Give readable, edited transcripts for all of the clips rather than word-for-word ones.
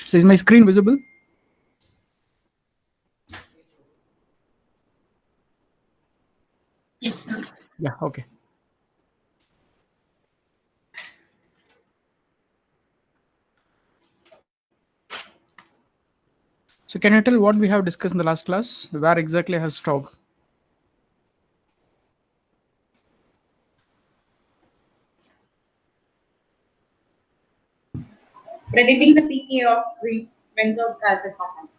So is my screen visible? Yes, sir. Yeah, okay. So can you tell what we have discussed in the last class? Where exactly I have stopped? Predicting the pK of zinc benzoic acid compound.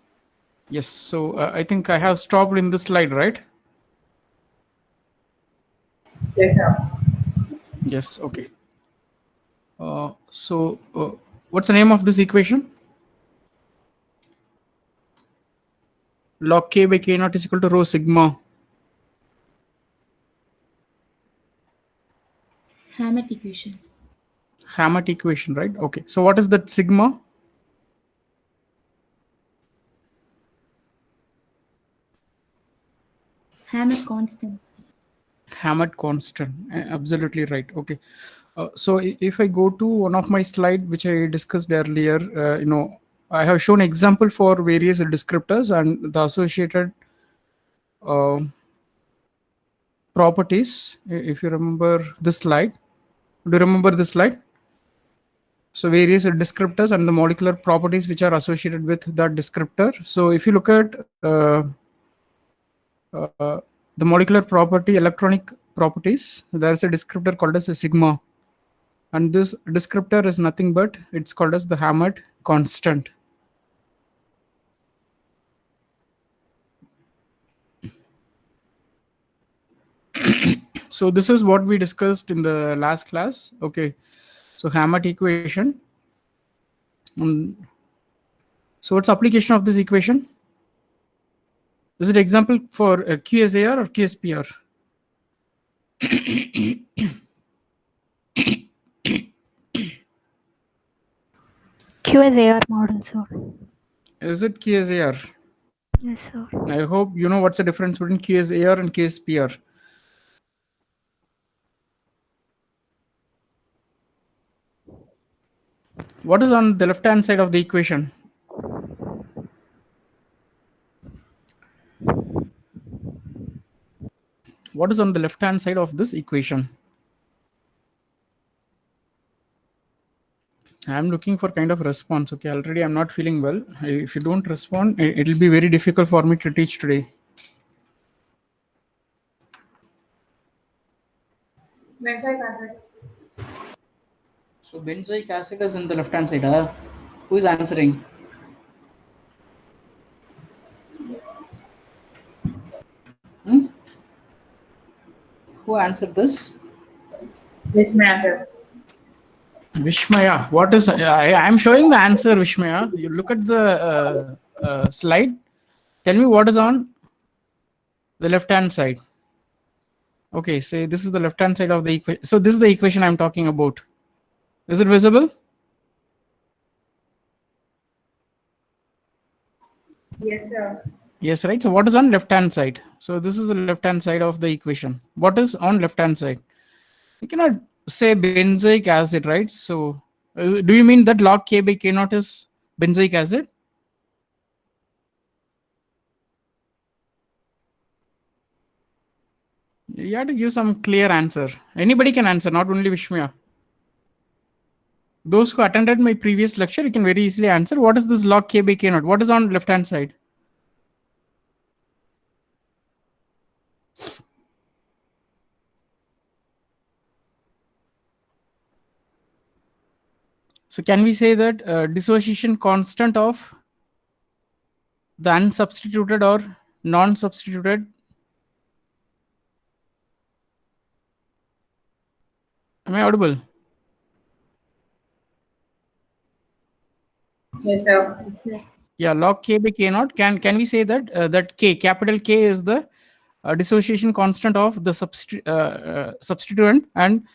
Yes, so I think I have stopped in this slide, right? Yes, sir. Yes, okay. What's the name of this equation? Log k by k naught is equal to rho sigma. Hammett equation. Hammett equation, right? Okay. So what is that sigma? Hammett constant. Hammett constant. Absolutely right. Okay. If I go to one of my slide which I discussed earlier, I have shown example for various descriptors and the associated uh, properties. If you remember this slide, do you remember this slide? So various descriptors and the molecular properties which are associated with that descriptor. So if you look at the molecular property, electronic properties, there is a descriptor called as a sigma, and this descriptor is nothing but it's called as the Hammett constant. So this is what we discussed in the last class. Okay, so Hammett equation. Um, so what's application of this equation? Is it example for QSAR or QSPR? QSAR model, sir. Is it QSAR? Yes, sir. I hope you know what's the difference between QSAR and QSPR. What is on the left hand side of the equation? What is on the left hand side of this equation? I'm looking for kind of response. Okay, already I'm not feeling well. If you don't respond, it'll be very difficult for me to teach today. Benzoic acid. So benzoic acid is in the left hand side. Huh? Who is answering? Hmm? Who answered this? This matter. Vishmaya. What is? I'm showing the answer, Vishmaya. You look at the slide. Tell me what is on the left hand side. Okay, say this is the left hand side of the equation. So this is the equation I'm talking about. Is it visible? Yes, sir. Yes, right. So what is on left hand side? So this is the left hand side of the equation. What is on left hand side? You cannot say benzoic acid, right? So do you mean that log k by k naught is benzoic acid? You have to give some clear answer. Anybody can answer, not only Vishmaya. Those who attended my previous lecture, you can very easily answer. What is this log k by k naught? What is on left hand side? So can we say that dissociation constant of the unsubstituted or non-substituted? Am I audible? Yes, sir. Yeah, log k by k naught. Can we say that that k, capital K, is the dissociation constant of the substituent, and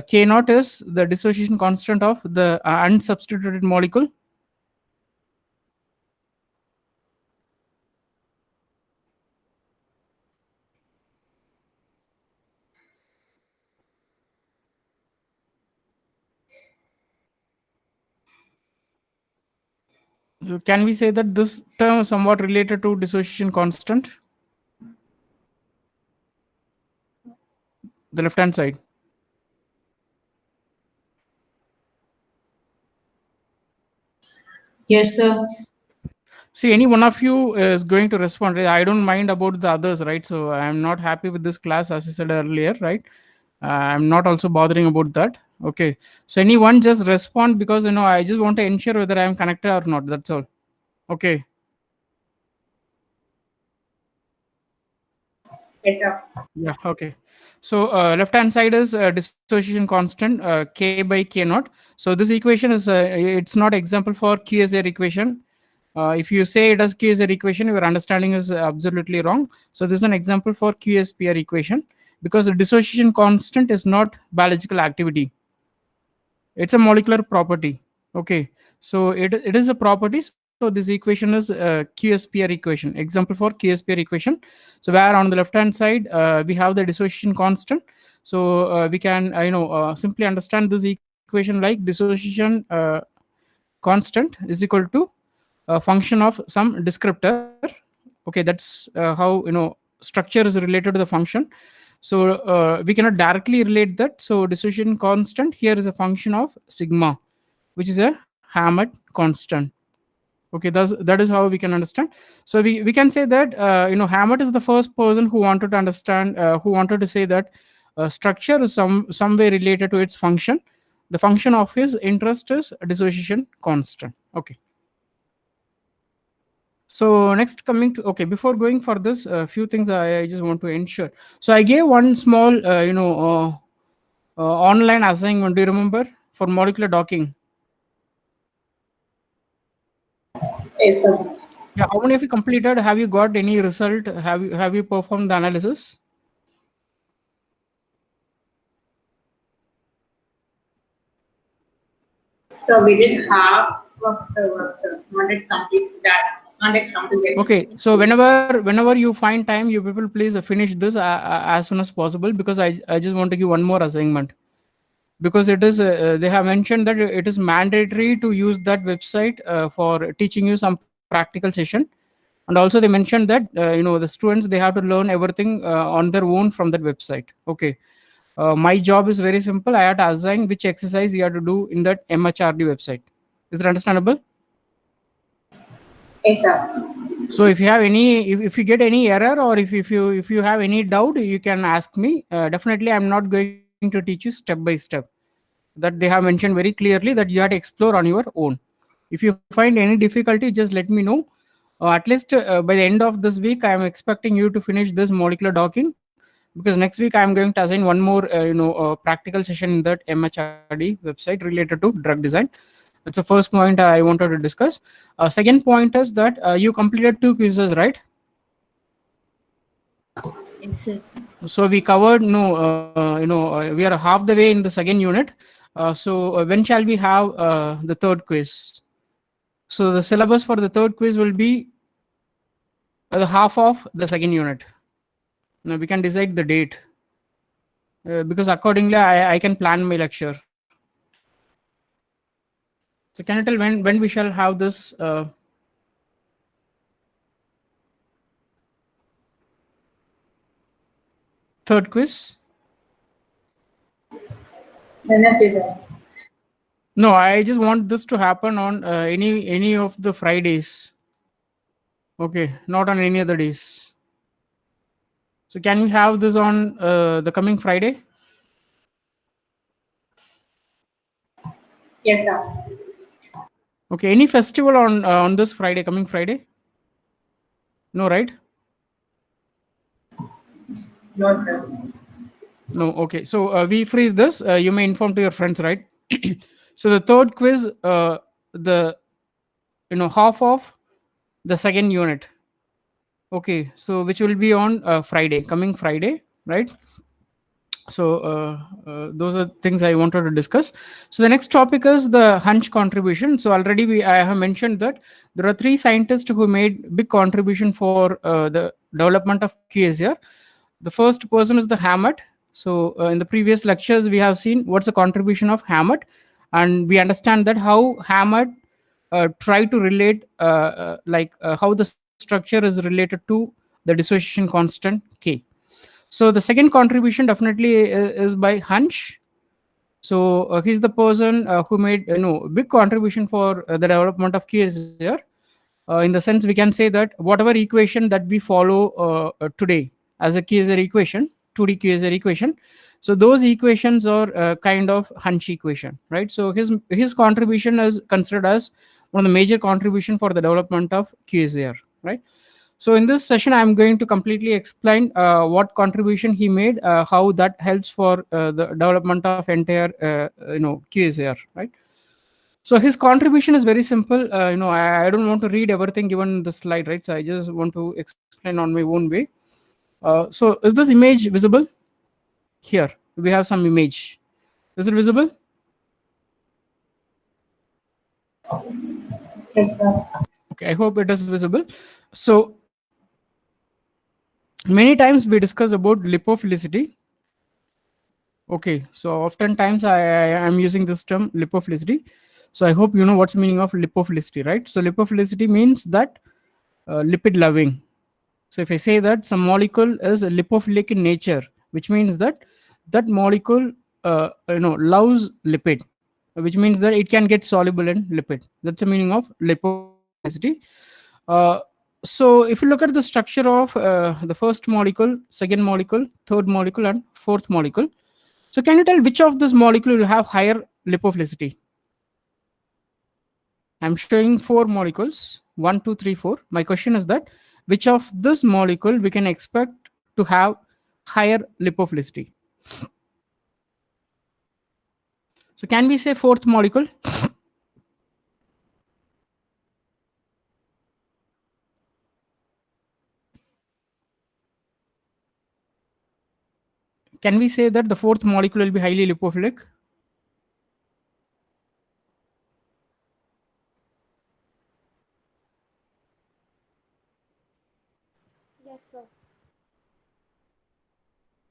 k naught is the dissociation constant of the unsubstituted molecule? Can we say that this term is somewhat related to dissociation constant? The left hand side. Yes, sir. See, any one of you is going to respond, right? I don't mind about the others, right? So I'm not happy with this class, as I said earlier, right? I'm not also bothering about that. Okay. So anyone just respond, because I just want to ensure whether I'm connected or not. That's all. Okay. Yes, sir. Yeah. Okay. So left hand side is dissociation constant k by k naught. So this equation is it's not example for QSR equation. If you say it as QSR equation, your understanding is absolutely wrong. So this is an example for QSPR equation, because the dissociation constant is not biological activity. It's a molecular property. Okay. So it is a property. So this equation is QSPR equation, example for QSPR equation. So where on the left hand side we have the dissociation constant. So we can simply understand this equation like dissociation constant is equal to a function of some descriptor. Okay, that's how structure is related to the function. So we cannot directly relate that. So dissociation constant here is a function of sigma, which is a Hammett constant. Okay, that is how we can understand. So we can say that Hammett is the first person who wanted to understand, who wanted to say that structure is some way related to its function. The function of his interest is dissociation constant. Okay. So next, coming to, okay, before going for this, a few things I just want to ensure. So I gave one small online assignment. Do you remember, for molecular docking? Yes, sir. Yeah, how many of you completed? Have you got any result? Have you performed the analysis? So we did half of the work, sir. Not yet complete that. Not yet completed. Okay, so whenever you find time, you people please finish this as soon as possible, because I just want to give one more assignment, because it is they have mentioned that it is mandatory to use that website for teaching you some practical session. And also they mentioned that the students, they have to learn everything on their own from that website. Okay. My job is very simple. I have to assign which exercise you have to do in that MHRD website. Is it understandable? Yes, sir. So if you have any, if you get any error, or if you have any doubt, you can ask me. Definitely I'm not going to teach you step by step. That they have mentioned very clearly that you have to explore on your own. If you find any difficulty, just let me know. At least by the end of this week, I am expecting you to finish this molecular docking, because next week I am going to assign one more practical session in that MHRD website related to drug design. That's the first point I wanted to discuss. Second point is that you completed 2 quizzes, right? Yes, sir. So we covered, no, we are half the way in the second unit. So when shall we have the third quiz? So the syllabus for the third quiz will be the half of the second unit. Now we can decide the date, because accordingly I can plan my lecture. So can you tell when we shall have this third quiz? Wednesday, sir. No, I just want this to happen on any of the Fridays. Okay, not on any other days. So can we have this on the coming Friday? Yes, sir. Okay, any festival on this Friday, coming Friday? No, right? No, sir. No. Okay, so we freeze this. You may inform to your friends, right? So the third quiz, the half of the second unit. Okay, so which will be on Friday, coming Friday, right? So those are things I wanted to discuss. So the next topic is the hunch contribution. So already I have mentioned that there are 3 scientists who made big contribution for the development of QSR. The first person is the Hammett. So in the previous lectures we have seen what's the contribution of Hammett, and we understand that how Hammett try to relate how the structure is related to the dissociation constant K. So the second contribution definitely is by Hunch. So he's the person who made big contribution for the development of QSR. In the sense, we can say that whatever equation that we follow today as a QSR equation, 2D QSR equation, so those equations are kind of Hunch equation, right? So his contribution is considered as one of the major contribution for the development of QSR, right? So in this session, I'm going to completely explain what contribution he made, how that helps for the development of entire QSR, right? So his contribution is very simple. I don't want to read everything given in the slide, right? So I just want to explain on my own way. So is this image visible? Here we have some image. Is it visible? Yes, sir. Okay, I hope it is visible. So many times we discuss about lipophilicity. Okay, so oftentimes I am using this term lipophilicity. So I hope you know what's the meaning of lipophilicity, right? So lipophilicity means that lipid loving. So if I say that some molecule is lipophilic in nature, which means that that molecule loves lipid, which means that it can get soluble in lipid. That's the meaning of lipophilicity. Uh, so if you look at the structure of the first molecule, second molecule, third molecule, and fourth molecule, so can you tell which of this molecule will have higher lipophilicity? I'm showing 4 molecules, 1, 2, 3, 4. My question is that which of this molecule we can expect to have higher lipophilicity? So can we say fourth molecule? Can we say that the fourth molecule will be highly lipophilic? Yes, sir.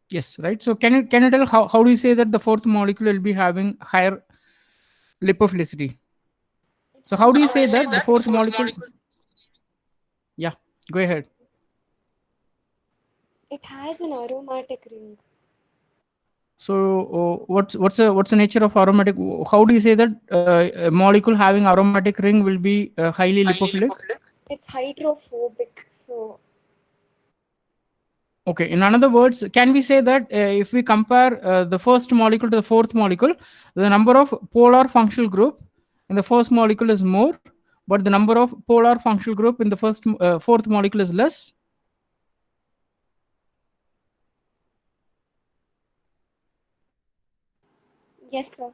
Yes, right. So can you tell how do you say that the fourth molecule will be having higher lipophilicity? It So how has do you an say that the aromatic fourth ring. molecule? Yeah, go ahead. It has an aromatic ring. So what's the nature of aromatic? How do you say that a molecule having aromatic ring will be highly lipophilic? It's hydrophobic, so Okay. In other words, can we say that if we compare the first molecule to the fourth molecule, the number of polar functional group in the first molecule is more, but the number of polar functional group in the fourth molecule is less? yes, sir.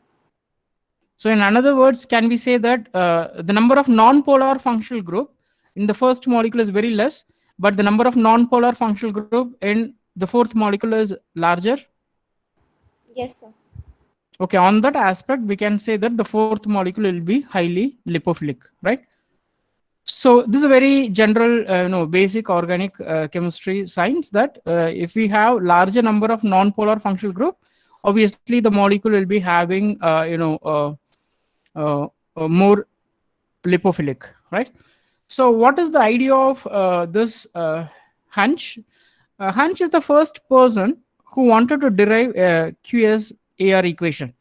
So in other words, can we say that the number of non-polar functional group in the first molecule is very less, but the number of non-polar functional group in the fourth molecule is larger? Yes, sir. Okay, on that aspect, we can say that the fourth molecule will be highly lipophilic, right? So this is a very general, basic organic chemistry science that if we have larger number of non-polar functional group, obviously the molecule will be having, more lipophilic, right? So what is the idea of this Hunch? Hunch is the first person who wanted to derive a QSAR equation.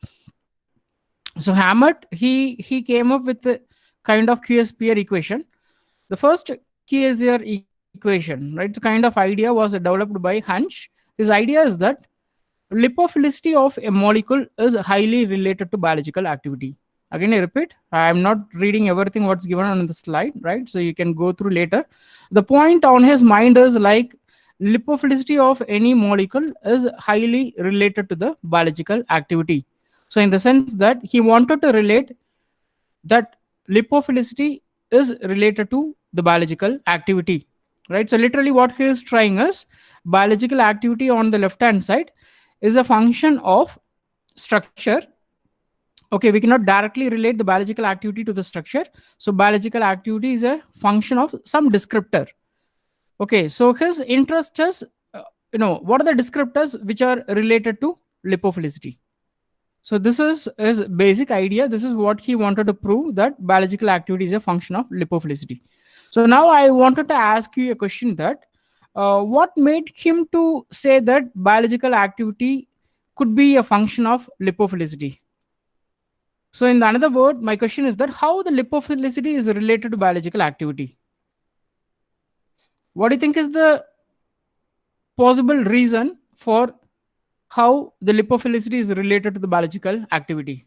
So Hammett, he came up with a kind of QSPR equation. The first QSAR equation, right? The kind of idea was developed by Hunch. His idea is that lipophilicity of a molecule is highly related to biological activity. Again, I repeat, I am not reading everything what's given on the slide, right? So you can go through later. The point on his mind is like lipophilicity of any molecule is highly related to the biological activity. So in the sense that he wanted to relate that lipophilicity is related to the biological activity, right? So literally what he is trying is biological activity on the left hand side is a function of structure. Okay, we cannot directly relate the biological activity to the structure, so biological activity is a function of some descriptor. Okay, so his interest is what are the descriptors which are related to lipophilicity? So this is his basic idea. This is what he wanted to prove, that biological activity is a function of lipophilicity. So now I wanted to ask you a question, that what made him to say that biological activity could be a function of lipophilicity? So in another word, my question is that how the lipophilicity is related to biological activity. What do you think is the possible reason for how the lipophilicity is related to the biological activity?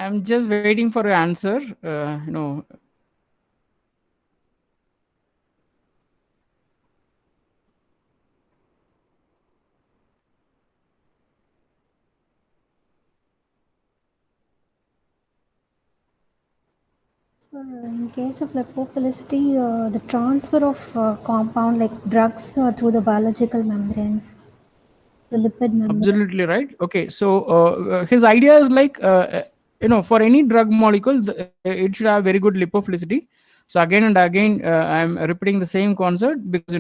I'm just waiting for your answer. So, in case of lipophilicity, the transfer of compound like drugs through the biological membranes, the lipid membrane. Absolutely right. Okay, so his idea is like, for any drug molecule, it should have very good lipophilicity. So again and again, I'm repeating the same concept because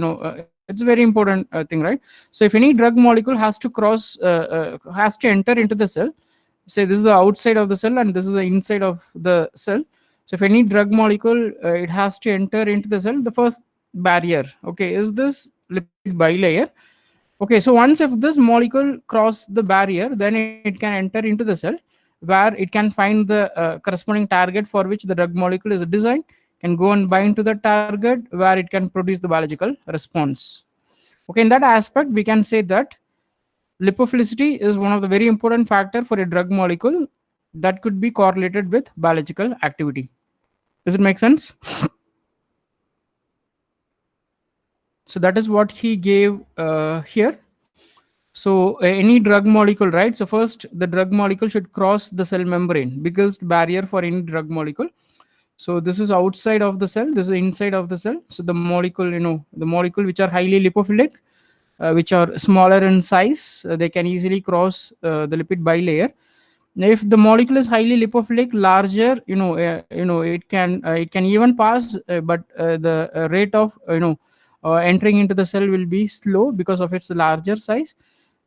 it's a very important thing, right? So if any drug molecule has to enter into the cell, say this is the outside of the cell and this is the inside of the cell. So if any drug molecule, it has to enter into the cell, the first barrier, okay, is this lipid bilayer. Okay, so once if this molecule cross the barrier, then it can enter into the cell where it can find the corresponding target for which the drug molecule is designed, can go and bind to the target where it can produce the biological response. Okay, in that aspect, we can say that lipophilicity is one of the very important factor for a drug molecule that could be correlated with biological activity. Does it make sense? So that is what he gave here. So any drug molecule, right? So first, the drug molecule should cross the cell membrane, biggest barrier for any drug molecule. So this is outside of the cell, this is inside of the cell. So the molecule, the molecule which are highly lipophilic, which are smaller in size, they can easily cross the lipid bilayer. Now, if the molecule is highly lipophilic, larger, it can even pass, but the rate of entering into the cell will be slow because of its larger size.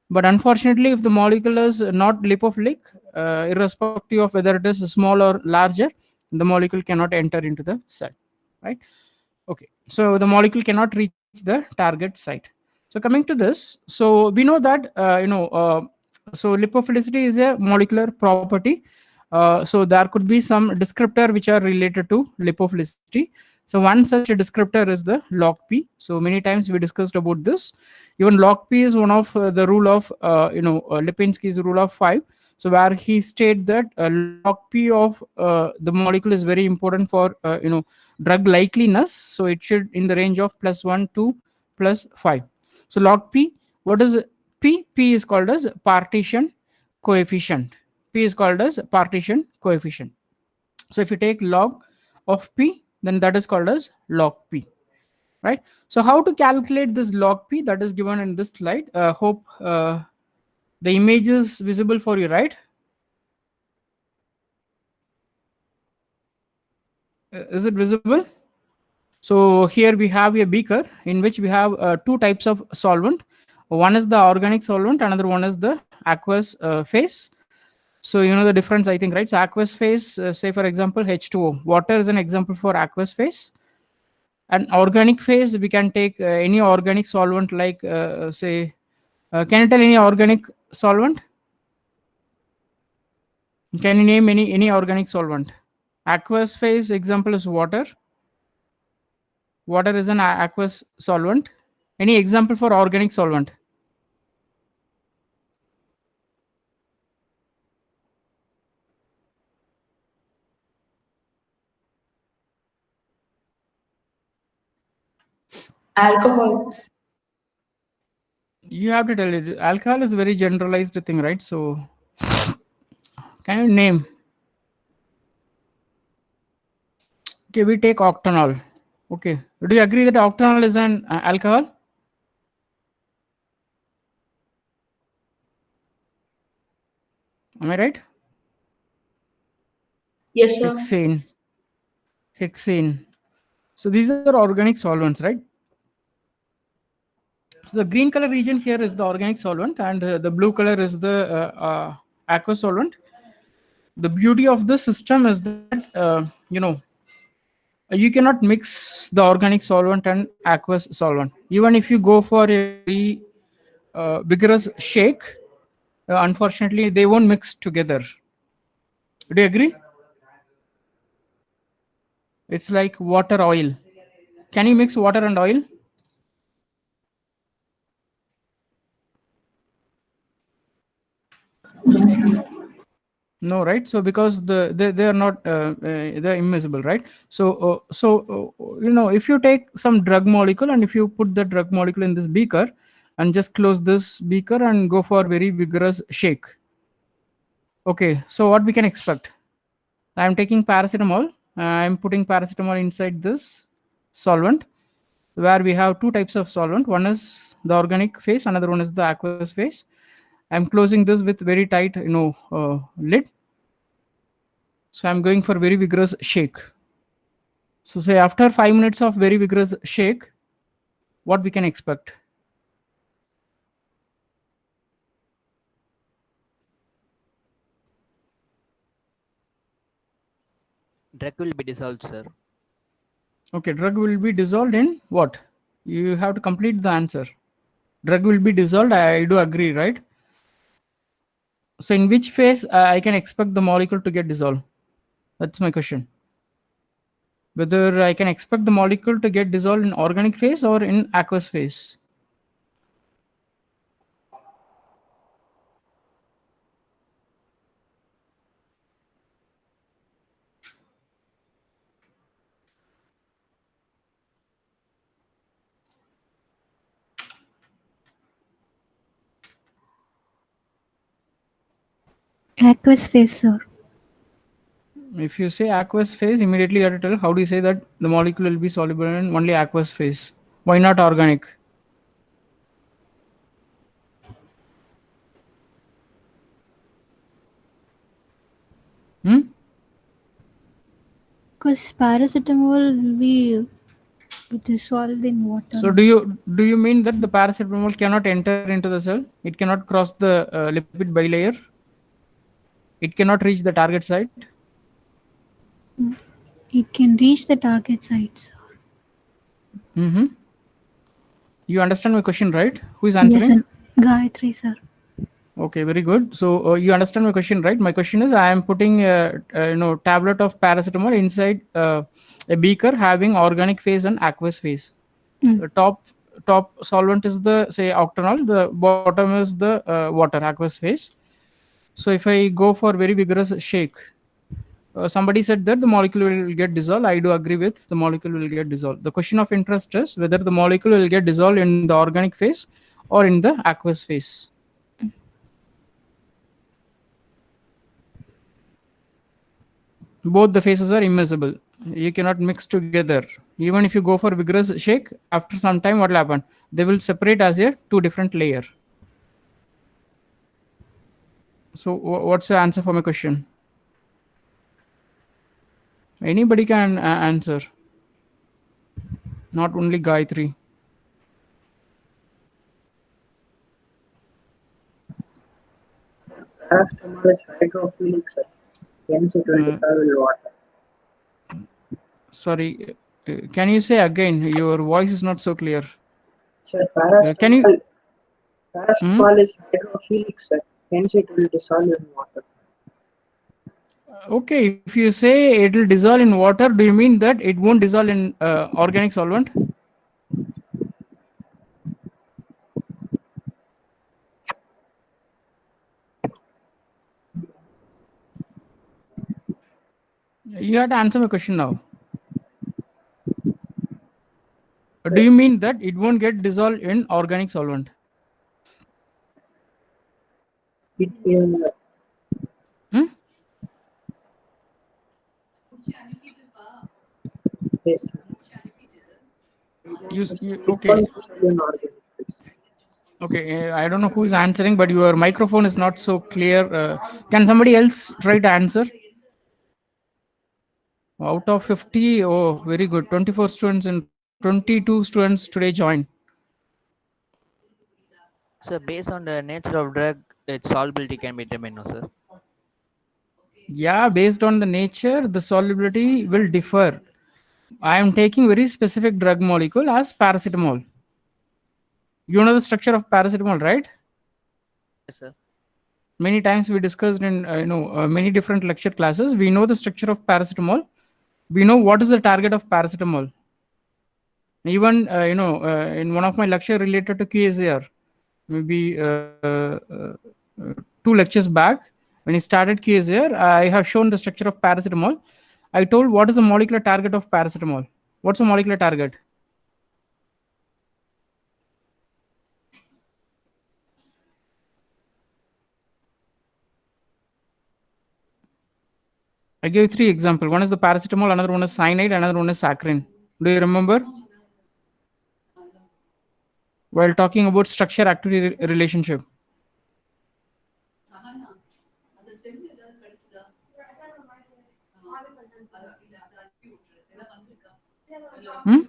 But unfortunately, if the molecule is not lipophilic, irrespective of whether it is small or larger, the molecule cannot enter into the cell, right? Okay, so the molecule cannot reach the target site. So coming to this, so we know that so lipophilicity is a molecular property. So there could be some descriptor which are related to lipophilicity. So one such a descriptor is the log p. So many times we discussed about this. Even log p is one of the rule of Lipinski's rule of 5. So where he stated that log p of the molecule is very important for drug likeliness. So it should in the range of +1 to +5. So log p, what is p? P is called as partition coefficient. P is called as partition coefficient. So if you take log of p, then that is called as log p, right? So how to calculate this log p, that is given in this slide. Hope the image is visible for you, right? Is it visible? So here we have a beaker in which we have two types of solvent. One is the organic solvent, another one is the aqueous phase. So you know the difference, I think, right? So aqueous phase, say for example H2O. Water is an example for aqueous phase. And organic phase, we can take any organic solvent like say, can you tell any organic solvent? Can you name any organic solvent? Aqueous phase example is water. Water is an aqueous solvent. Any example for organic solvent? Alcohol. You have to tell it. Alcohol is a very generalized thing, right? So can you name? Okay, we take octanol. Okay, do you agree that octanol is an alcohol? Am I right? Yes, sir. Hexane. So these are organic solvents, right? So the green color region here is the organic solvent, and the blue color is the aqueous solvent. The beauty of the system is that you cannot mix the organic solvent and aqueous solvent. Even if you go for a very vigorous shake, unfortunately, they won't mix together. Do you agree? It's like water oil. Can you mix water and oil? No, right? So because they are not they're immiscible, right? So if you take some drug molecule and if you put the drug molecule in this beaker and just close this beaker and go for very vigorous shake. Okay, so what we can expect? I'm taking paracetamol. I'm putting paracetamol inside this solvent, where we have two types of solvent. One is the organic phase, another one is the aqueous phase. I'm closing this with very tight, lid. So I'm going for very vigorous shake. So say after 5 minutes of very vigorous shake, what we can expect? Drug will be dissolved, sir. Okay, drug will be dissolved in what? You have to complete the answer. Drug will be dissolved, I do agree, right? So in which phase I can expect the molecule to get dissolved? That's my question. Whether I can expect the molecule to get dissolved in organic phase or in aqueous phase. Aqueous phase, sir. If you say aqueous phase, immediately you have to tell how do you say that the molecule will be soluble in only aqueous phase? Why not organic? Hmm? Because paracetamol will be dissolved in water. So do you mean that the paracetamol cannot enter into the cell? It cannot cross the lipid bilayer. It cannot reach the target site. It can reach the target site, sir. Mm-hmm. You understand my question, right? Who is Yes, answering? sir. Gayatri, sir. Okay, very good. So you understand my question, right? My question is, I am putting a tablet of paracetamol inside a beaker having organic phase and aqueous phase. The top solvent is the say octanol. The bottom is the water aqueous phase. So if I go for very vigorous shake, somebody said that the molecule will get dissolved. I do agree with the molecule will get dissolved. The question of interest is whether the molecule will get dissolved in the organic phase or in the aqueous phase. Both the phases are immiscible. You cannot mix together. Even if you go for vigorous shake, after some time, what will happen? They will separate as a two different layer. So what's the answer for my question? Anybody can answer. Not only Gayatri. Paracetamol is hydrophilic, sir. Hence it will dissolve in water. Sorry, can you say again? Your voice is not so clear. Sir, Can you? paracetamol is hydrophilic, sir. Hence it will dissolve in water. Okay, if you say it will dissolve in water, do you mean that it won't dissolve in organic solvent? You have to answer my question now. Do you mean that it won't get dissolved in organic solvent? It will. Hmm? Yes. You It okay? won't dissolve in organic phase. Okay, I don't know who is answering, but your microphone is not so clear. Can somebody else try to answer? Out of 50, oh, very good. 24 students and 22 students today joined. So based on the nature of drug, its solubility can be determined, no, sir. Yeah, based on the nature, the solubility will differ. I am taking very specific drug molecule as paracetamol. You know the structure of paracetamol, right? Yes, sir. Many times we discussed in many different lecture classes. We know the structure of paracetamol. We know what is the target of paracetamol. Even in one of my lecture related to QSAR, maybe 2 lectures back, when he started QSAR, I have shown the structure of paracetamol. I told what is the molecular target of paracetamol. What's the molecular target? I gave 3 examples. One is the paracetamol, another one is cyanide, another one is saccharin. Do you remember? While talking about structure activity relationship. Hmm?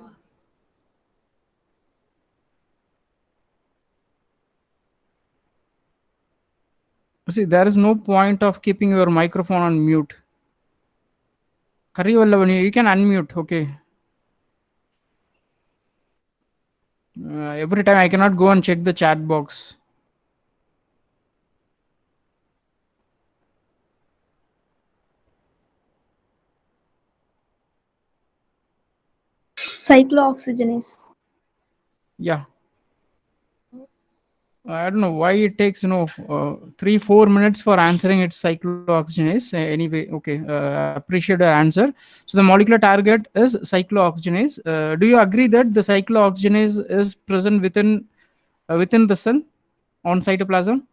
See, there is no point of keeping your microphone on mute. Hurry, Vallavan, you can unmute, okay. Every time I cannot go and check the chat box. Cyclooxygenase. Yeah. I don't know why it takes 3-4 minutes for answering its cyclooxygenase. Anyway, okay, appreciate your answer. So the molecular target is cyclooxygenase. Do you agree that the cyclooxygenase is present within the cell on cytoplasm?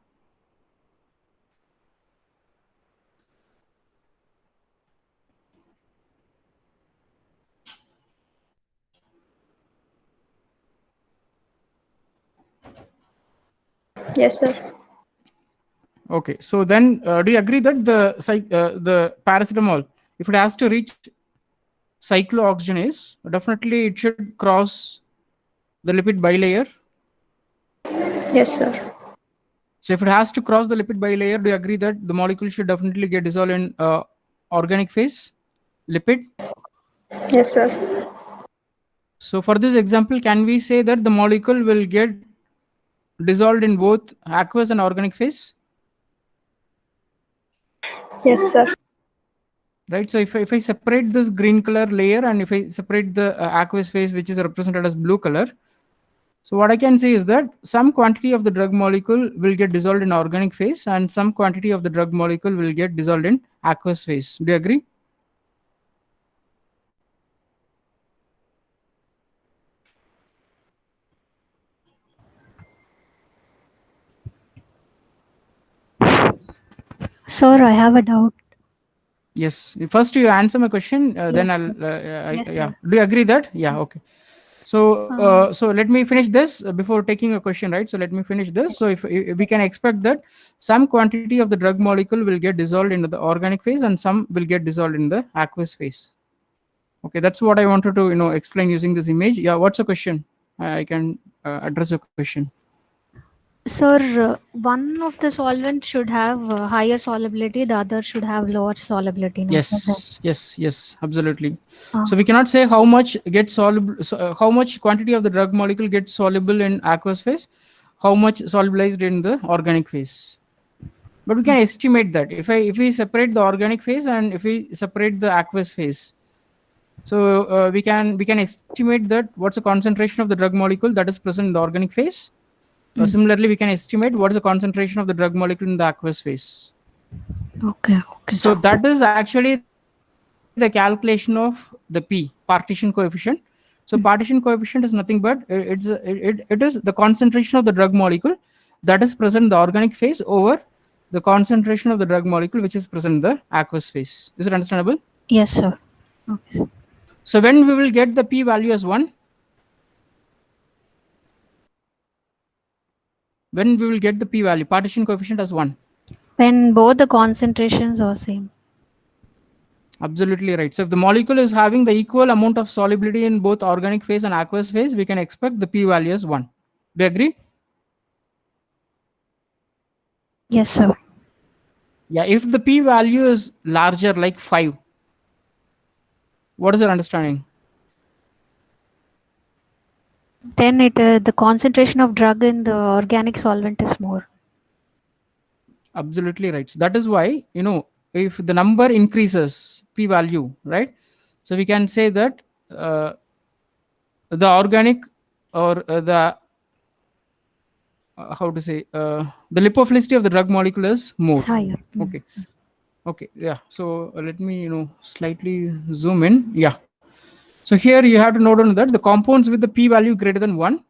Yes, sir. Okay, so then do you agree that the paracetamol, if it has to reach cyclooxygenase, definitely it should cross the lipid bilayer? Yes, sir. So if it has to cross the lipid bilayer, do you agree that the molecule should definitely get dissolved in organic phase, lipid? Yes, sir. So for this example, can we say that the molecule will get dissolved in both aqueous and organic phase? Yes, sir. Right. So if I separate this green color layer and if I separate the aqueous phase, which is represented as blue color, so what I can say is that some quantity of the drug molecule will get dissolved in organic phase and some quantity of the drug molecule will get dissolved in aqueous phase. Do you agree? Sir, I have a doubt. Yes. First, you answer my question, then Yes, I'll. Yes, Yeah. sir. Do you agree that? Yeah. Okay. So, Uh, so let me finish this before taking a question, right? So let me finish this. So if we can expect that some quantity of the drug molecule will get dissolved into the organic phase and some will get dissolved in the aqueous phase. Okay, that's what I wanted to explain using this image. Yeah. What's the question? I can address your question. Sir, one of the solvents should have higher solubility, the other should have lower solubility. No, sir. Yes, absolutely. Uh, So we cannot say how much gets soluble, how much quantity of the drug molecule gets soluble in aqueous phase, how much solubilized in the organic phase. But we can estimate that if we separate the organic phase and if we separate the aqueous phase, so we can estimate that what's the concentration of the drug molecule that is present in the organic phase. Similarly, we can estimate what is the concentration of the drug molecule in the aqueous phase. okay, So sir. that is actually the calculation of the P, partition coefficient. So partition coefficient is nothing but it is the concentration of the drug molecule that is present in the organic phase over the concentration of the drug molecule which is present in the aqueous phase. Is it understandable? Yes, sir. Okay, sir. So when we will get the P value as 1, When we will get the p-value, partition coefficient as 1. When both the concentrations are same. Absolutely right. So if the molecule is having the equal amount of solubility in both organic phase and aqueous phase, we can expect the p-value as 1. Do you agree? Yes, sir. Yeah, if the p-value is larger, like 5, what is your understanding? Then the concentration of drug in the organic solvent is more. Absolutely right. So that is why, if the number increases, p-value, right? So we can say that the organic, or how to say, the lipophilicity of the drug molecule is more. It's higher. Okay. Okay. Yeah. So let me, slightly zoom in. Yeah. So here you have to note on that the compounds with the p-value greater than 1,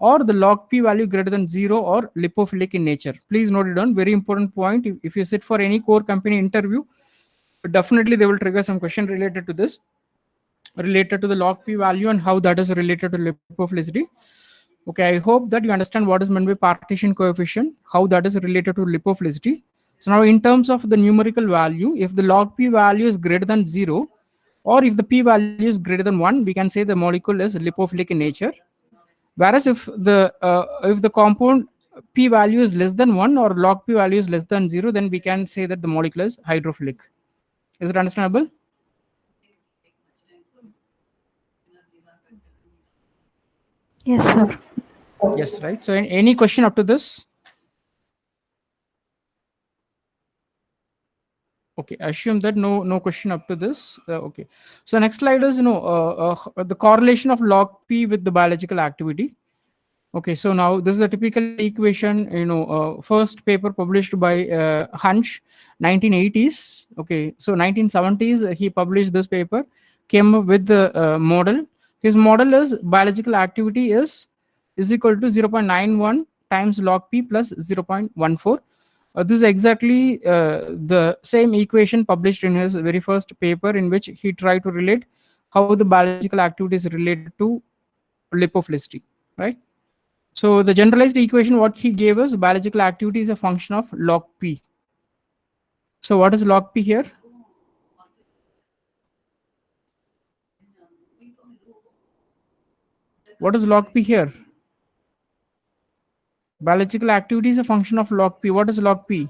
or the log p value greater than 0, or lipophilic in nature. Please note it down. Very important point. If you sit for any core company interview, definitely they will trigger some question related to this, related to the log p value and how that is related to lipophilicity. Okay, I hope that you understand what is meant by partition coefficient, how that is related to lipophilicity. So now in terms of the numerical value, if the log p value is greater than 0, or if the p value is greater than 1, we can say the molecule is lipophilic in nature. Whereas if the compound p value is less than 1, or log p value is less than 0, then we can say that the molecule is hydrophilic. Is it understandable? Yes, sir. Yes, right. So any question up to this? Okay, I assume that no question up to this. Okay, so next slide is the correlation of log p with the biological activity. Okay, so now this is a typical equation, first paper published by Hunch, 1980s. Okay, so 1970s he published this paper, came up with the model. His model is biological activity is equal to 0.91 times log p plus 0.14. This is exactly the same equation published in his very first paper, in which he tried to relate how the biological activity is related to lipophilicity, right? So the generalized equation what he gave us, biological activity is a function of log p. So what is log p here? What is log p here? Biological activity is a function of log p. What is log p?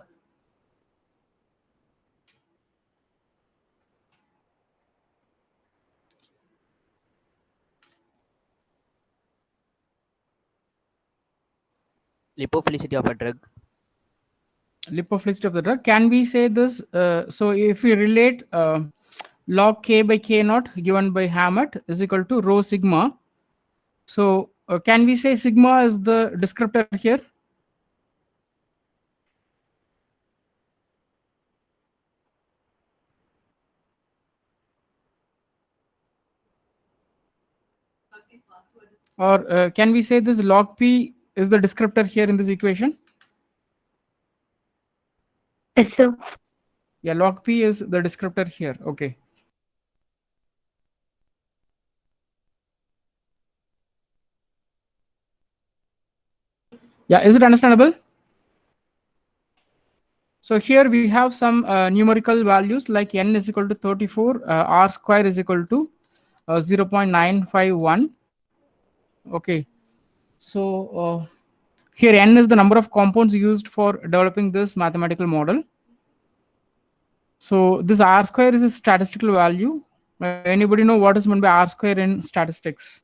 Lipophilicity of a drug. Lipophilicity of the drug. Can we say this? So if we relate log k by k naught given by Hammett is equal to rho sigma. So can we say sigma is the descriptor here? Or can we say this log p is the descriptor here in this equation? Yes, sir. Yeah, log p is the descriptor here. Okay. Yeah, is it understandable? So here we have some numerical values like n is equal to 34, r square is equal to 0.951. Okay. So here n is the number of compounds used for developing this mathematical model. So this r square is a statistical value. Anybody know what is meant by r square in statistics?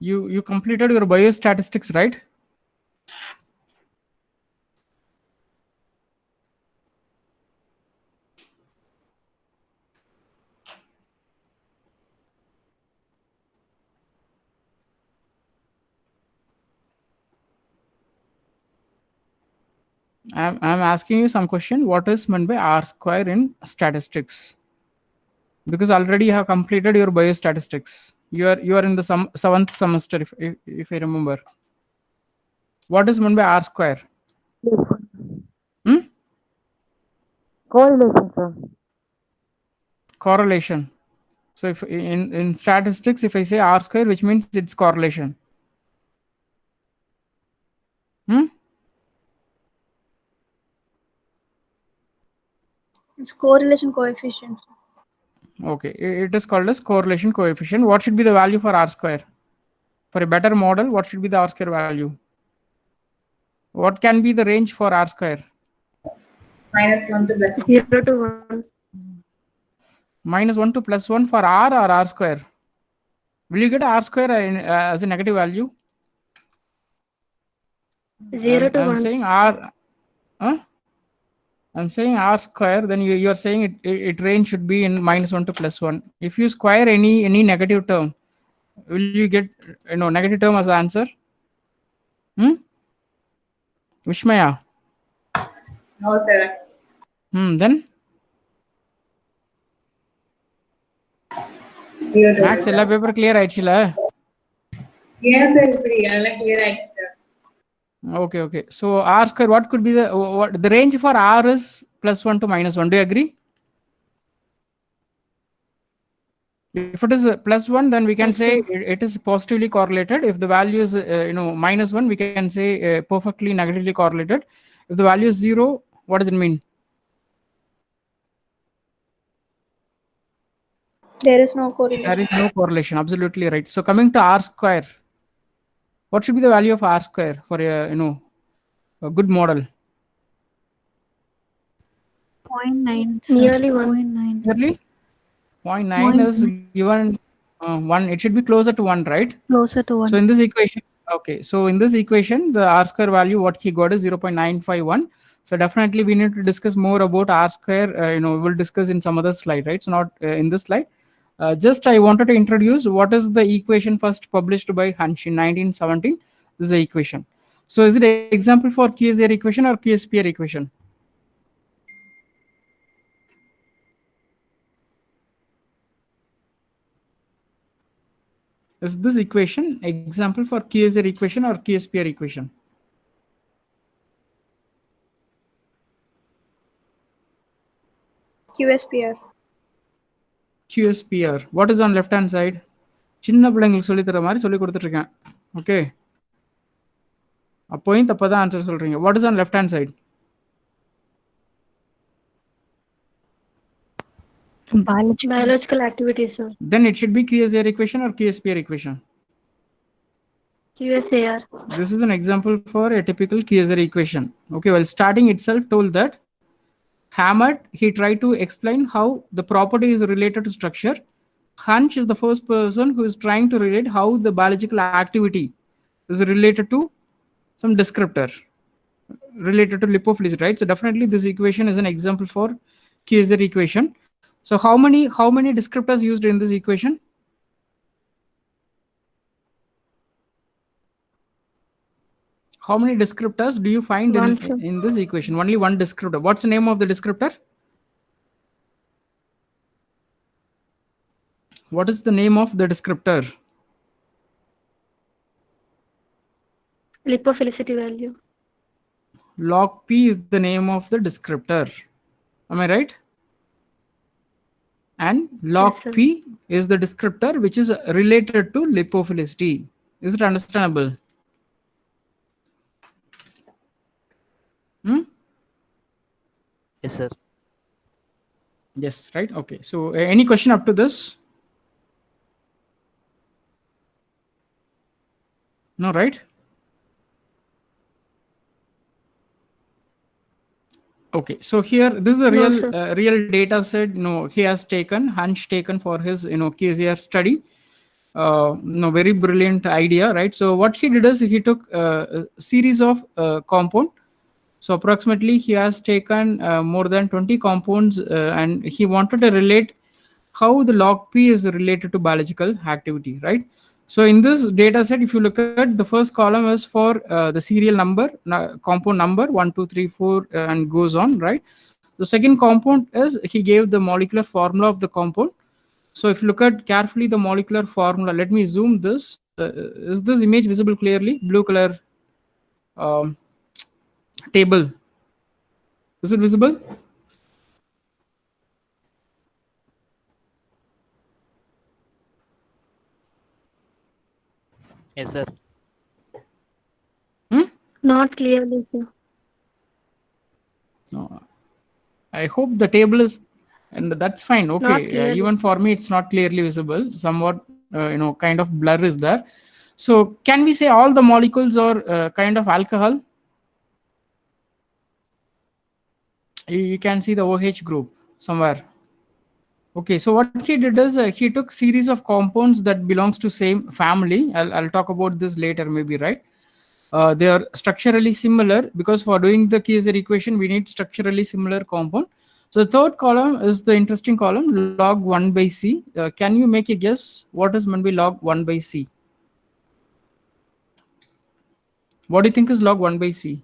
You completed your biostatistics, right? I'm asking you some question. What is meant by r square in statistics? Because already you have completed your biostatistics. You are in the seventh semester, if I remember. What is meant by r square? Hmm? Correlation, sir. Correlation. So if in statistics, if I say R square, which means it's correlation. It's correlation coefficient. Okay, it is called as correlation coefficient. What should be the value for R square? For a better model, what should be the R square value? What can be the range for R square? -1 to +1. 0 to 1. -1 to +1 for R or R square? Will you get R square as a negative value? 0 to I'm 1. saying R. Huh? I'm saying R square. Then you are saying it range should be in -1 to +1. If you square any negative term, will you get negative term as the answer? Vishmaya. No, sir. Then 0 to 1, max எல்லா sir. Paper clear ஆயிடுச்சுல? Yes, sir. எல்லாம் clear ஆயிடுச்சு, sir. Okay. So R square, what could be the range for R is +1 to -1. Do you agree? If it is +1, then we can say it is positively correlated. If the value is -1, we can say perfectly negatively correlated. If the value is 0, what does it mean? There is no correlation. There is no correlation. Absolutely right. So coming to R square, what should be the value of R square for a good model? 0.9, sir. Nearly 1. 0.9. Nearly 0.9 is given 1. It should be closer to 1, right? Closer to 1. So in this equation, okay. So in this equation, the R square value what he got is 0.951. So definitely we need to discuss more about R square. We'll discuss in some other slide, right? So not in this slide. Just I wanted to introduce what is the equation first published by Hansch in 1917. This is the equation. So is it an example for QSR equation or QSPR equation? Is this equation example for QSR equation or QSPR equation? QSPR. QSPR. What is on left hand side? சின்ன பிள்ளைங்களுக்கு சொல்லி தர மாதிரி சொல்லி கொடுத்துட்டு இருக்கேன். Okay, அப்போயும் தப்பதான் answer சொல்றீங்க. What is on left hand side? Biological activities, sir. Then it should be QSR equation or QSPR equation. QSAR. This is an example for a typical QSR equation. Okay, well, starting itself told that Hammett, he tried to explain how the property is related to structure. Hansch is the first person who is trying to relate how the biological activity is related to some descriptor related to lipophilicity, right? So definitely this equation is an example for QSR equation. So how many descriptors used in this equation? How many descriptors do you find in this equation? Only one descriptor. What's the name of the descriptor? What is the name of the descriptor? Lipophilicity value. Log P is the name of the descriptor. Am I right? And log Yes, sir. P is the descriptor which is related to lipophilicity. Is it understandable? Yes, sir. Yes, right. Okay. So any question up to this? No, right? Okay, so here this is a real data set. He has taken Hansch taken for his QSR study. Very brilliant idea, right? So what he did is he took a series of compound. So approximately he has taken more than 20 compounds and he wanted to relate how the log P is related to biological activity, right? So in this data set, if you look at the first column is for the serial number, compound number 1, 2, 3, 4, and goes on, right? The second compound is he gave the molecular formula of the compound. So if you look at carefully the molecular formula, let me zoom this. Is this image visible clearly? Blue color table. Is it visible? Yes, sir. Hmm? Not clearly, sir. No, I hope the table is, and that's fine. Not Okay, clearly. even for me, it's not clearly visible. Somewhat, kind of blur is there. So, can we say all the molecules are kind of alcohol? You can see the OH group somewhere. Okay, so what he did is he took series of compounds that belongs to same family. I'll talk about this later, maybe, right? They are structurally similar because for doing the Kieser equation, we need structurally similar compound. So the third column is the interesting column, log 1 by C. Can you make a guess what is meant by log 1 by C? What do you think is log 1 by C?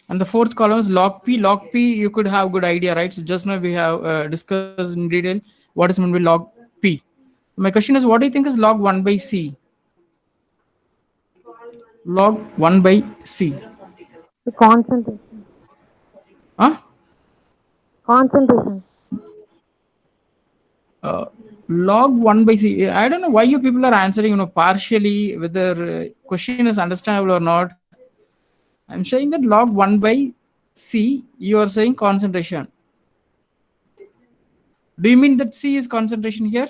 And the fourth column is log P. Log P, you could have good idea, right? So just now we have discussed in detail what is meant by log P. My question is, what do you think is log 1 by C? Log 1 by C. The concentration. Huh? Concentration. uh, Log 1 by C. I don't know why you people are answering, partially, whether question is understandable or not. I'm saying that log 1 by C, you are saying concentration. Do you mean that C is concentration here?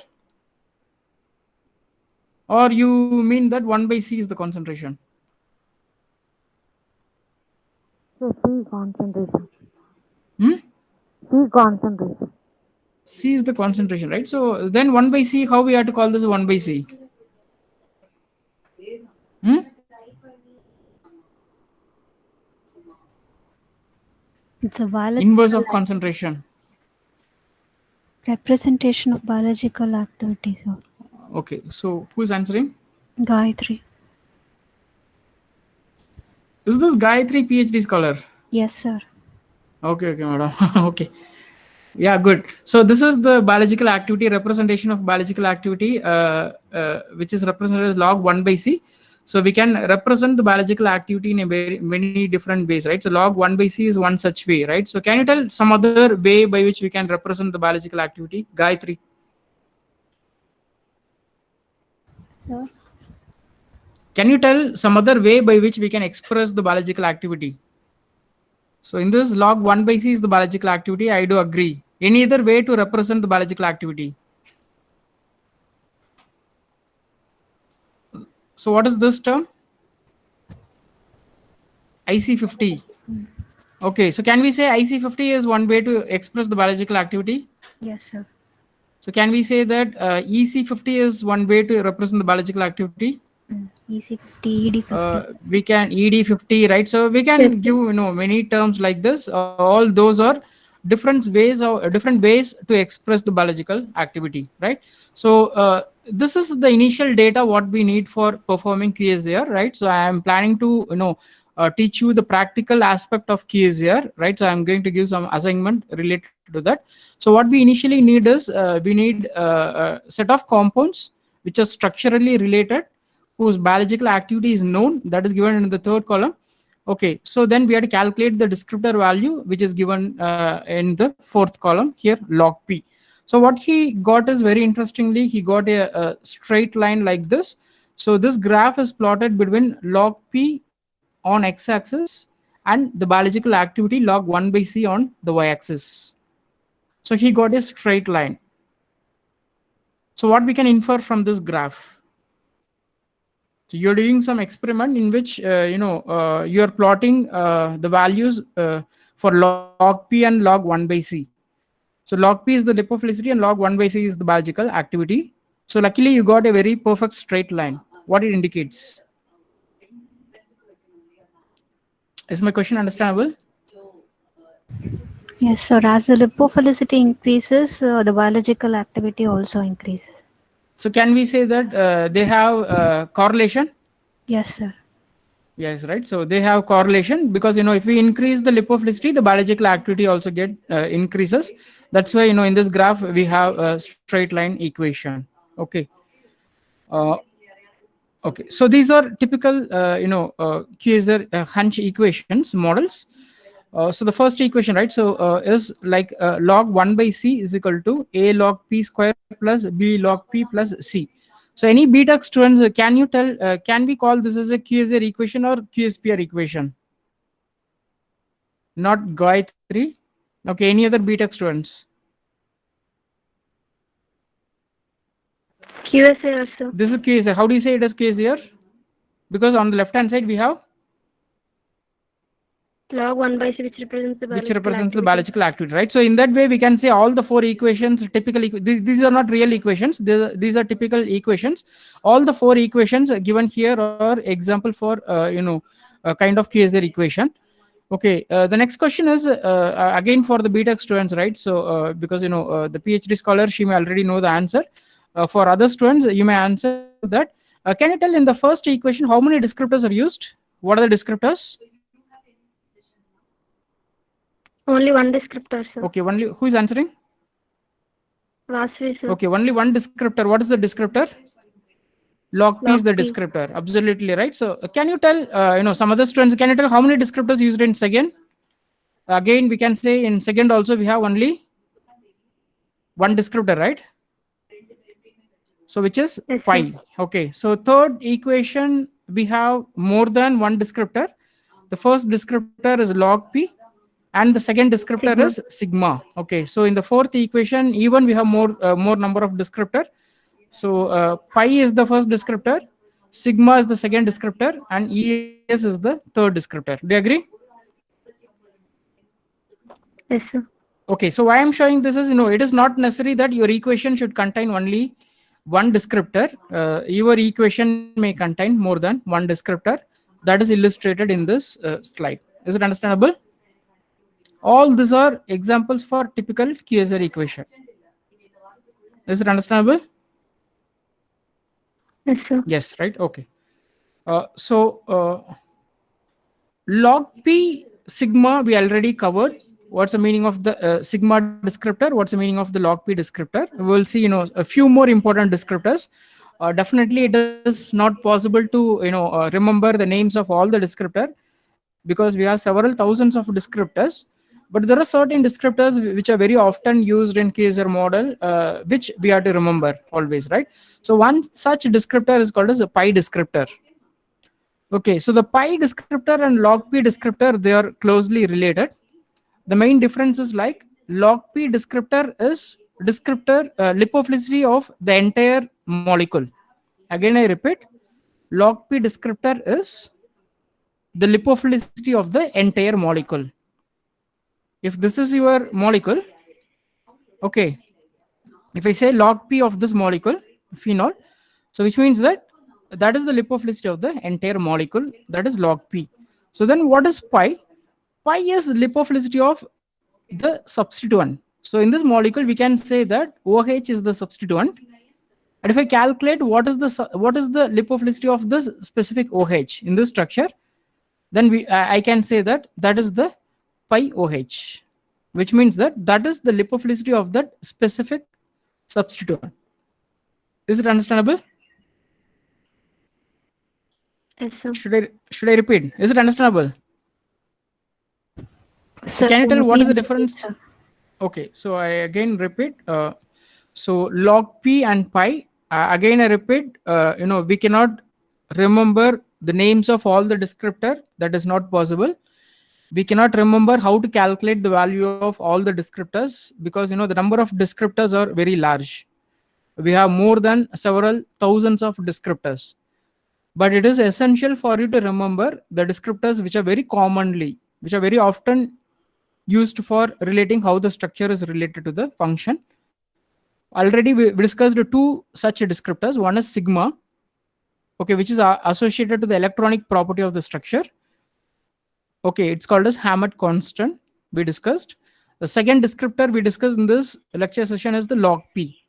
Or you mean that 1 by C is the concentration? So C concentration. Hmm? C concentration. C is the concentration, right? So then 1 by C, how we have to call this 1 by C? Hmm? It's a biological Inverse of concentration. representation of biological activity, sir. Okay, so who is answering? Gayatri. Is this Gayatri PhD scholar? Yes, sir. Okay, madam. Okay. Yeah, good. So this is the biological activity representation of biological activity, which is represented as log 1 by C. So we can represent the biological activity in a very many different ways, right? So log 1 by C is one such way, right? So can you tell some other way by which we can represent the biological activity? Gayatri. Sir. Can you tell some other way by which we can express the biological activity? So in this log 1 by C is the biological activity. I do agree. Any other way to represent the biological activity? So what is this term? IC50. Okay, so can we say IC50 is one way to express the biological activity? Yes, sir. So can we say that EC50 is one way to represent the biological activity? EC50, ED50. We can ED50, right? So we can Yes, give many terms like this. All those are different ways to express the biological activity, right? So this is the initial data what we need for performing QSAR, right? So I am planning to teach you the practical aspect of QSAR, right? So I'm going to give some assignment related to that. So what we initially need is we need a set of compounds which are structurally related, whose biological activity is known, that is given in the third column. Okay, so then we have to calculate the descriptor value, which is given in the fourth column here, log P. So what he got is, very interestingly, he got a straight line like this. So this graph is plotted between log P on x-axis and the biological activity log 1 by C on the y-axis. So he got a straight line. So what we can infer from this graph? So you're doing some experiment in which you're plotting the values for log P and log 1 by C. So log P is the lipophilicity and log 1 by C is the biological activity. So luckily you got a very perfect straight line. What it indicates? Is my question understandable? Yes, sir. As the lipophilicity increases, the biological activity also increases. So can we say that they have correlation? Yes, sir. Yes, right. So they have correlation because if we increase the lipophilicity, the biological activity also get increases. That's why in this graph we have a straight line equation. Okay. Okay. So these are typical QSR hunch equations models. So the first equation, right? So is like log 1 by c is equal to a log p square plus b log p plus c. So any beta students, can you tell? Can we call this as a QSR equation or QSPR equation? Not Gayatri. Okay. Any other beta students? QSAR, sir. This is QSR. How do you say it as QSR? Because on the left hand side we have Log 1 by c, which represents the which biological represents the activity. biological activity, right? So in that way we can say all the four equations typically, these are not real equations, these are typical equations. All the four equations given here are example for a kind of QSR equation. Okay, the next question is again for the BTech students, right? So because the PhD scholar, she may already know the answer. For other students, you may answer that. Can you tell in the first equation how many descriptors are used? What are the descriptors? Only one descriptor, sir. Okay, only who is answering? Vasvi, sir. Okay, only one descriptor. What is the descriptor? Log P is the Log P. descriptor. Absolutely right. So can you tell, some other students, can you tell how many descriptors used in second? Again, we can say in second also we have only one descriptor, right? So which is Yes, pi. Okay. So third equation, we have more than one descriptor. The first descriptor is log P and the second descriptor Sigma. is sigma. Okay. So in the fourth equation, even we have more number of descriptor. So pi is the first descriptor, sigma is the second descriptor, and ES is the third descriptor. Do you agree? Yes, sir. Okay, so why I'm showing this is, it is not necessary that your equation should contain only one descriptor. Your equation may contain more than one descriptor. That is illustrated in this slide. Is it understandable? All these are examples for typical QSR equation. Is it understandable? Yes, sir. Yes, right? Okay. Log P sigma we already covered. What's the meaning of the sigma descriptor? What's the meaning of the log P descriptor? We'll see, a few more important descriptors. Definitely, it is not possible to, remember the names of all the descriptor because we have several thousands of descriptors. But there are certain descriptors which are very often used in QSR model, which we have to remember always, right? So one such descriptor is called as a pi descriptor. Okay, so the pi descriptor and log P descriptor, they are closely related. The main difference is like log P descriptor is descriptor lipophilicity of the entire molecule. Again, I repeat, log P descriptor is the lipophilicity of the entire molecule. If this is your molecule, okay, if I say log P of this molecule, phenol, so which means that is the lipophilicity of the entire molecule, that is log P. So then what is pi? Pi is lipophilicity of the substituent. So in this molecule, we can say that OH is the substituent. And if I calculate what is the lipophilicity of this specific OH in this structure, then I can say that is the pi OH, which means that is the lipophilicity of that specific substituent. Is it understandable? Yes, sir. Should I repeat? Is it understandable? Sir, can you tell what is the please difference? repeat, sir. Okay, so I again repeat. So log P and pi. Again, I repeat. We cannot remember the names of all the descriptor. That is not possible. We cannot remember how to calculate the value of all the descriptors because the number of descriptors are very large. We have more than several thousands of descriptors. But it is essential for you to remember the descriptors which are very often used for relating how the structure is related to the function. Already we discussed two such descriptors. One is sigma, okay, which is associated to the electronic property of the structure. Okay, it's called as Hammett constant. We discussed. The second descriptor we discussed in this lecture session is the log P,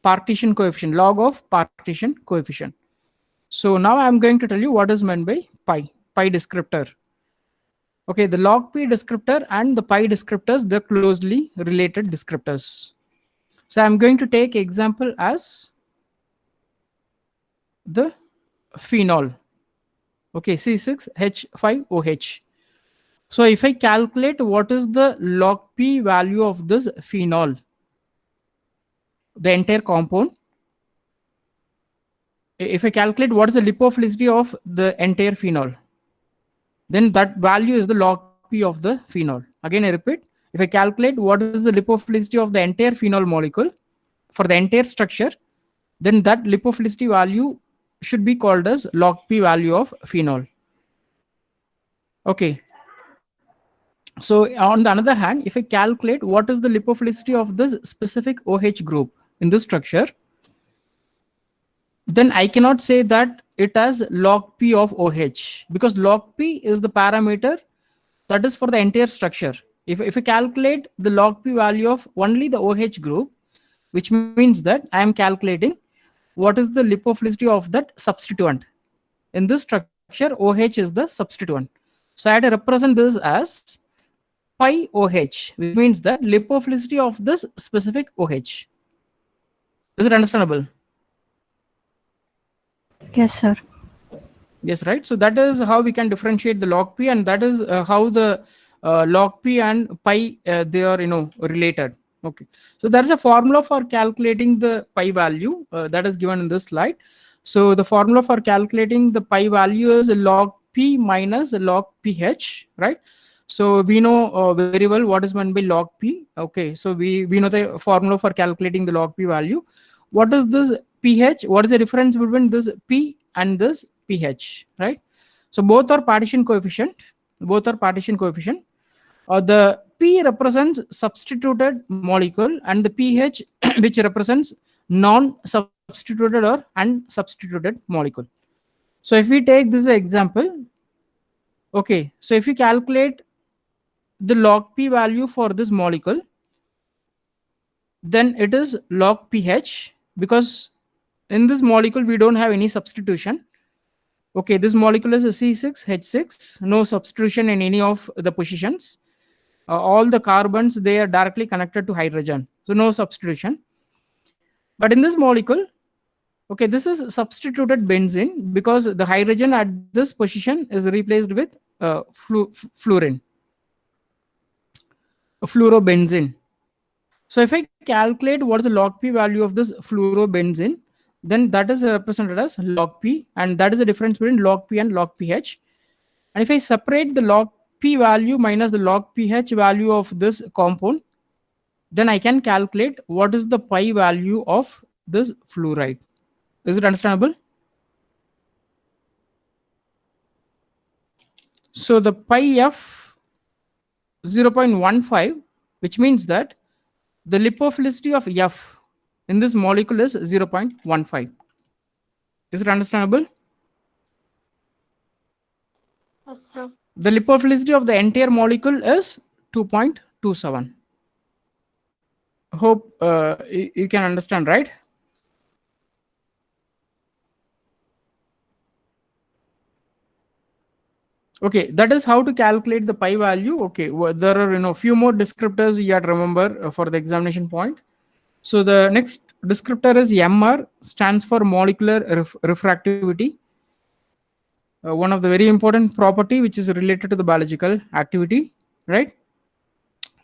partition coefficient, log of partition coefficient. So now I'm going to tell you what is meant by pi descriptor. Okay, the log P descriptor and the pi descriptors, they're closely related descriptors. So I'm going to take example as the phenol. Okay, C6H5OH. So if I calculate what is the log P value of this phenol, the entire compound, if I calculate what is the lipophilicity of the entire phenol, then that value is the log P of the phenol. Again, I repeat, if I calculate what is the lipophilicity of the entire phenol molecule for the entire structure, then that lipophilicity value should be called as log P value of phenol. Okay. So on the other hand, if I calculate what is the lipophilicity of this specific OH group in this structure, then I cannot say that it has log P of OH, because log P is the parameter that is for the entire structure. If I calculate the log P value of only the OH group, which means that I am calculating what is the lipophilicity of that substituent. In this structure, OH is the substituent. So I had to represent this as pi OH, which means that lipophilicity of this specific OH. Is it understandable? Yes, sir. Yes, right. So that is how we can differentiate the log P, and that is how the log P and pi they are related. Okay. So there is a formula for calculating the pi value that is given in this slide. So the formula for calculating the pi value is log P minus log pH, right? So we know very well what is meant by log P. Okay. So we know the formula for calculating the log P value. What is this pH? What is the difference between this P and this pH, right? So both are partition coefficient. The P represents substituted molecule, and the pH which represents non-substituted or unsubstituted molecule. So if we take this example, okay, so if you calculate the log P value for this molecule, then it is log pH, because in this molecule we don't have any substitution. Okay, this molecule is a C6H6, no substitution in any of the positions. All the carbons, they are directly connected to hydrogen, so no substitution. But in this molecule, okay, this is substituted benzene, because the hydrogen at this position is replaced with fluorine, fluorobenzene. So if I calculate what is the log P value of this fluorobenzene, then that is represented as log P, and that is the difference between log P and log pH. And if I separate the log P value minus the log pH value of this compound, then I can calculate what is the pi value of this fluoride. Is it understandable? So the pi f 0.15, which means that the lipophilicity of F in this molecule is 0.15. Is it understandable? Yes, sir. The lipophilicity of the entire molecule is 2.27. Hope you can understand, right? Okay, that is how to calculate the pi value. Okay, there are few more descriptors you have to remember for the examination point. So the next descriptor is MR, stands for molecular refractivity. One of the very important property which is related to the biological activity, right?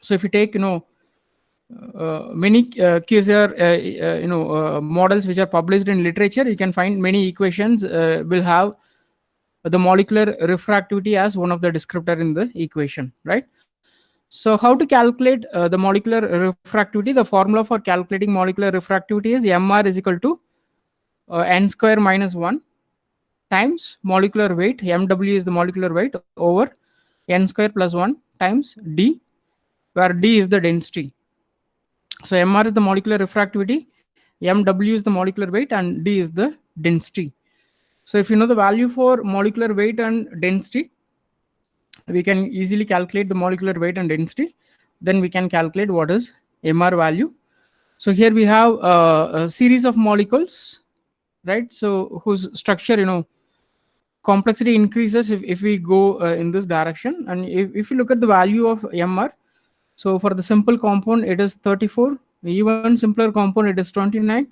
So if you take many QSR models which are published in literature, you can find many equations will have the molecular refractivity as one of the descriptor in the equation, right? So how to calculate the molecular refractivity? The formula for calculating molecular refractivity is MR is equal to n square minus 1 times molecular weight. MW is the molecular weight over n square plus 1 times D, where D is the density. So MR is the molecular refractivity, MW is the molecular weight, and D is the density. So if you know the value for molecular weight and density, we can easily calculate the molecular weight and density. Then we can calculate what is MR value. So here we have a series of molecules, right? So whose structure, complexity increases if we go in this direction. And if you look at the value of MR, so for the simple compound, it is 34. Even simpler compound, it is 29.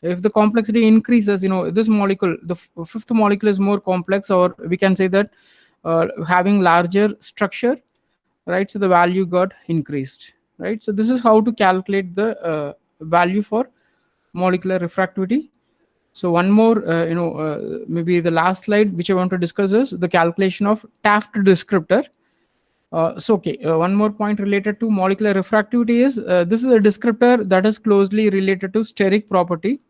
If the complexity increases, this molecule, the fifth molecule is more complex, or we can say that having larger structure. right? So the value got increased, right? So this is how to calculate the value for molecular refractivity. So one more, maybe the last slide which I want to discuss is the calculation of Taft descriptor. One more point related to molecular refractivity is this is a descriptor that is closely related to steric property.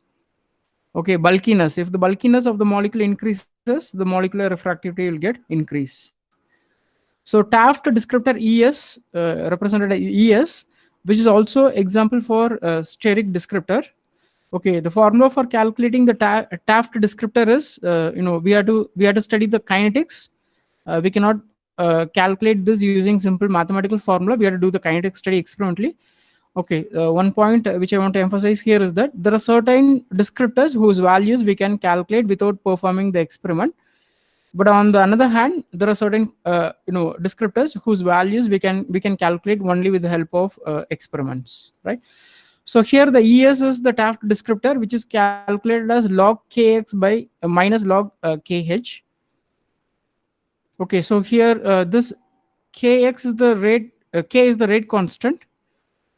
Okay, bulkiness. If the bulkiness of the molecule increases, the molecular refractivity will get increase. So Taft descriptor ES, represented as ES, which is also example for steric descriptor. Okay, the formula for calculating the Taft descriptor is, we have to study the kinetics. We cannot calculate this using simple mathematical formula. We have to do the kinetic study experimentally. Okay, one point which I want to emphasize here is that there are certain descriptors whose values we can calculate without performing the experiment. But on the other hand, there are certain descriptors whose values we can calculate only with the help of experiments, right? So here the ES is the Taft descriptor, which is calculated as log kx by minus log kh. Okay, so here this kx is the rate, k is the rate constant.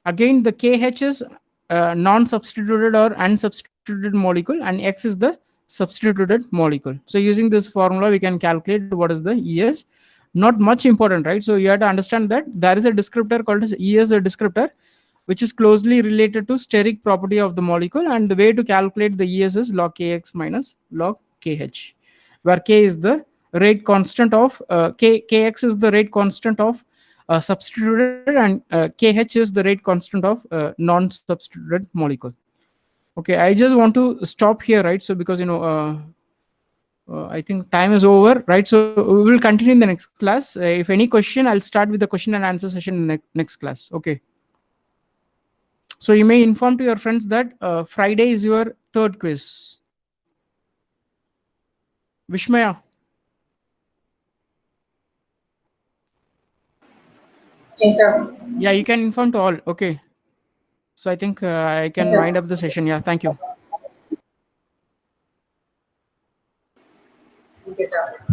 Again, the kh is non-substituted or unsubstituted molecule, and x is the substituted molecule. So using this formula, we can calculate what is the ES. Not much important, right? So you have to understand that there is a descriptor called as ES, a descriptor which is closely related to steric property of the molecule, and the way to calculate the ES is log kx minus log kh, where k is the rate constant of kx is the rate constant of substituted, and kh is the rate constant of non-substituted molecule. Okay, I just want to stop here, right? So because I think time is over, right? So we will continue in the next class. If any question, I'll start with the question and answer session in the next class. Okay. So you may inform to your friends that Friday is your third quiz. Vishmaya. Yes, sir. Yeah, you can inform to all. Okay. So I think I can sir. wind up the session. Yeah, thank you. Thank you, sir.